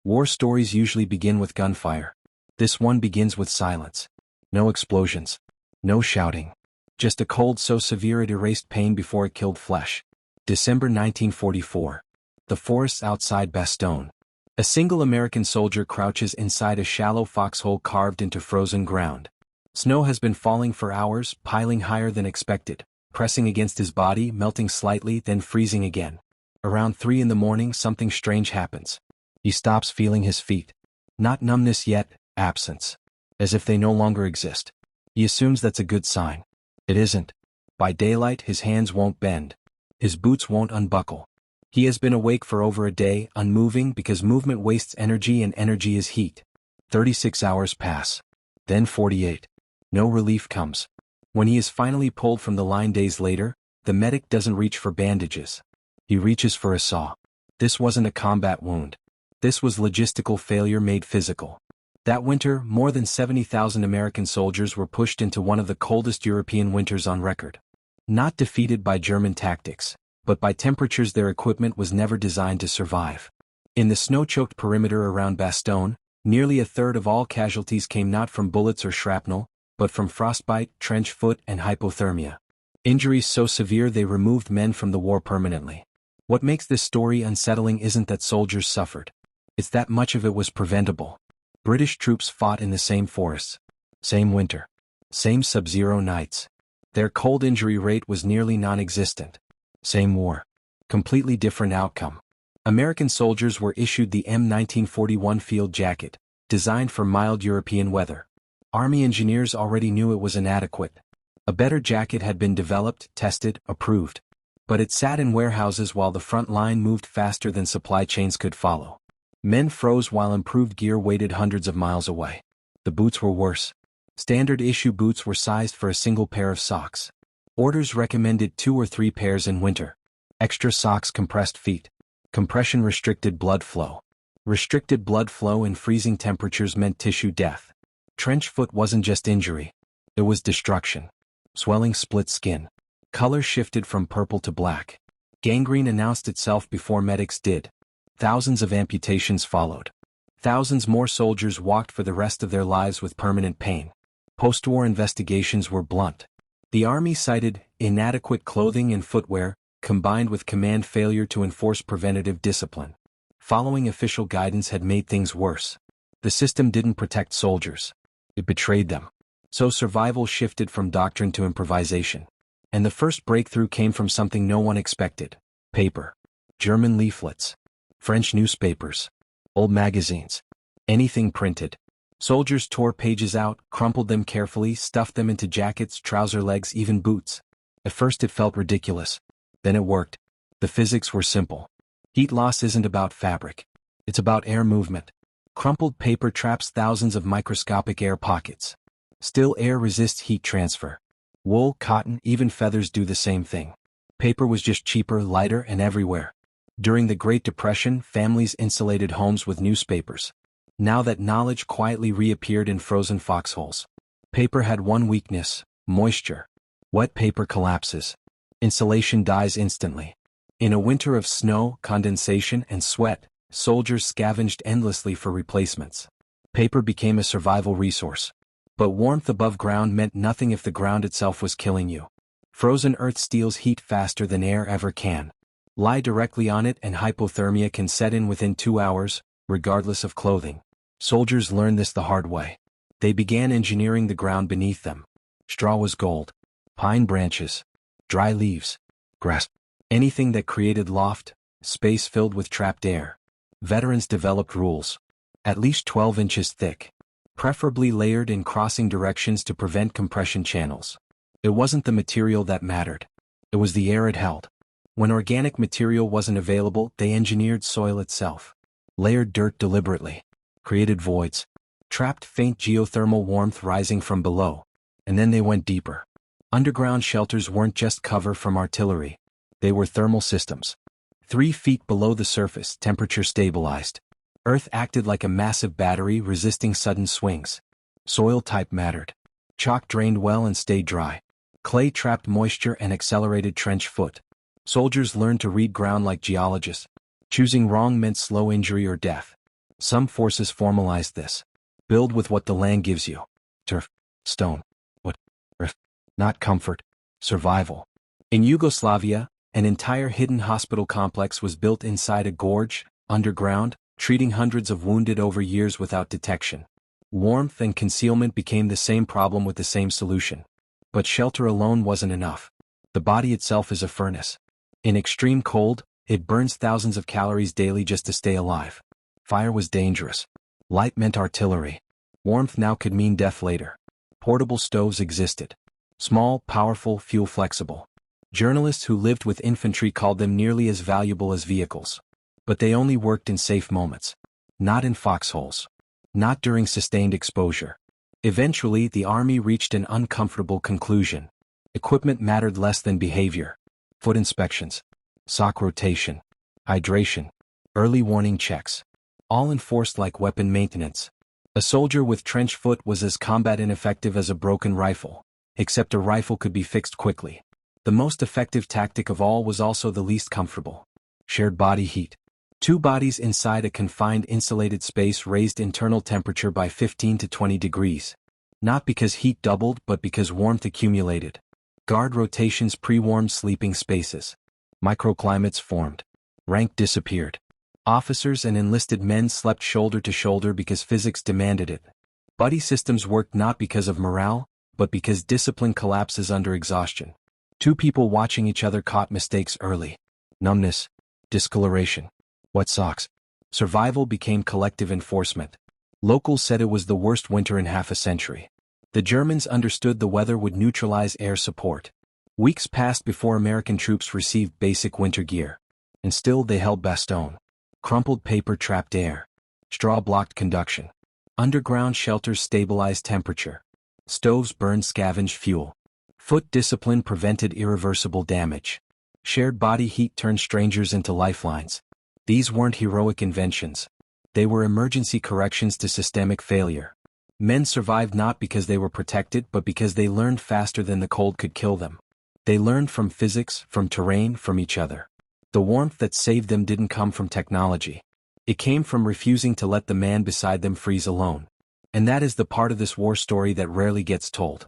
War stories usually begin with gunfire. This one begins with silence. No explosions. No shouting. Just a cold so severe it erased pain before it killed flesh. December 1944. The forests outside Bastogne. A single American soldier crouches inside a shallow foxhole carved into frozen ground. Snow has been falling for hours, piling higher than expected, pressing against his body, melting slightly, then freezing again. Around 3 in the morning, something strange happens. He stops feeling his feet. Not numbness yet, absence. As if they no longer exist. He assumes that's a good sign. It isn't. By daylight, his hands won't bend. His boots won't unbuckle. He has been awake for over a day, unmoving because movement wastes energy and energy is heat. 36 hours pass. Then 48. No relief comes. When he is finally pulled from the line days later, the medic doesn't reach for bandages. He reaches for a saw. This wasn't a combat wound. This was logistical failure made physical. That winter, more than 70,000 American soldiers were pushed into one of the coldest European winters on record. Not defeated by German tactics, but by temperatures their equipment was never designed to survive. In the snow-choked perimeter around Bastogne, nearly a third of all casualties came not from bullets or shrapnel, but from frostbite, trench foot, and hypothermia. Injuries so severe they removed men from the war permanently. What makes this story unsettling isn't that soldiers suffered. It's that much of it was preventable. British troops fought in the same forests. Same winter. Same sub-zero nights. Their cold injury rate was nearly non-existent. Same war. Completely different outcome. American soldiers were issued the M1941 field jacket, designed for mild European weather. Army engineers already knew it was inadequate. A better jacket had been developed, tested, approved. But it sat in warehouses while the front line moved faster than supply chains could follow. Men froze while improved gear waited hundreds of miles away. The boots were worse. Standard issue boots were sized for a single pair of socks. Orders recommended 2 or 3 pairs in winter. Extra socks compressed feet. Compression restricted blood flow. Restricted blood flow in freezing temperatures meant tissue death. Trench foot wasn't just injury. It was destruction. Swelling split skin. Color shifted from purple to black. Gangrene announced itself before medics did. Thousands of amputations followed. Thousands more soldiers walked for the rest of their lives with permanent pain. Post-war investigations were blunt. The Army cited inadequate clothing and footwear, combined with command failure to enforce preventative discipline. Following official guidance had made things worse. The system didn't protect soldiers. It betrayed them. So survival shifted from doctrine to improvisation. And the first breakthrough came from something no one expected. Paper. German leaflets. French newspapers. Old magazines. Anything printed. Soldiers tore pages out, crumpled them carefully, stuffed them into jackets, trouser legs, even boots. At first it felt ridiculous. Then it worked. The physics were simple. Heat loss isn't about fabric. It's about air movement. Crumpled paper traps thousands of microscopic air pockets. Still air resists heat transfer. Wool, cotton, even feathers do the same thing. Paper was just cheaper, lighter, and everywhere. During the Great Depression, families insulated homes with newspapers. Now that knowledge quietly reappeared in frozen foxholes. Paper had one weakness: moisture. Wet paper collapses. Insulation dies instantly. In a winter of snow, condensation, and sweat, soldiers scavenged endlessly for replacements. Paper became a survival resource. But warmth above ground meant nothing if the ground itself was killing you. Frozen earth steals heat faster than air ever can. Lie directly on it and hypothermia can set in within 2 hours, regardless of clothing. Soldiers learned this the hard way. They began engineering the ground beneath them. Straw was gold. Pine branches. Dry leaves. Grass. Anything that created loft, space filled with trapped air. Veterans developed rules. At least 12 inches thick. Preferably layered in crossing directions to prevent compression channels. It wasn't the material that mattered. It was the air it held. When organic material wasn't available, they engineered soil itself. Layered dirt deliberately. Created voids. Trapped faint geothermal warmth rising from below. And then they went deeper. Underground shelters weren't just cover from artillery. They were thermal systems. 3 feet below the surface, temperature stabilized. Earth acted like a massive battery resisting sudden swings. Soil type mattered. Chalk drained well and stayed dry. Clay trapped moisture and accelerated trench foot. Soldiers learned to read ground like geologists. Choosing wrong meant slow injury or death. Some forces formalized this. Build with what the land gives you. Turf, stone, wood, earth. Not comfort, survival. In Yugoslavia, an entire hidden hospital complex was built inside a gorge, underground, treating hundreds of wounded over years without detection. Warmth and concealment became the same problem with the same solution. But shelter alone wasn't enough. The body itself is a furnace. In extreme cold, it burns thousands of calories daily just to stay alive. Fire was dangerous. Light meant artillery. Warmth now could mean death later. Portable stoves existed. Small, powerful, fuel-flexible. Journalists who lived with infantry called them nearly as valuable as vehicles. But they only worked in safe moments. Not in foxholes. Not during sustained exposure. Eventually, the army reached an uncomfortable conclusion. Equipment mattered less than behavior. Foot inspections. Sock rotation. Hydration. Early warning checks. All enforced like weapon maintenance. A soldier with trench foot was as combat ineffective as a broken rifle, except a rifle could be fixed quickly. The most effective tactic of all was also the least comfortable. Shared body heat. Two bodies inside a confined insulated space raised internal temperature by 15 to 20 degrees. Not because heat doubled but because warmth accumulated. Guard rotations pre-warmed sleeping spaces. Microclimates formed. Rank disappeared. Officers and enlisted men slept shoulder to shoulder because physics demanded it. Buddy systems worked not because of morale, but because discipline collapses under exhaustion. Two people watching each other caught mistakes early. Numbness. Discoloration. Wet socks. Survival became collective enforcement. Locals said it was the worst winter in half a century. The Germans understood the weather would neutralize air support. Weeks passed before American troops received basic winter gear. And still they held Bastogne. Crumpled paper trapped air. Straw blocked conduction. Underground shelters stabilized temperature. Stoves burned scavenged fuel. Foot discipline prevented irreversible damage. Shared body heat turned strangers into lifelines. These weren't heroic inventions. They were emergency corrections to systemic failure. Men survived not because they were protected but because they learned faster than the cold could kill them. They learned from physics, from terrain, from each other. The warmth that saved them didn't come from technology. It came from refusing to let the man beside them freeze alone. And that is the part of this war story that rarely gets told.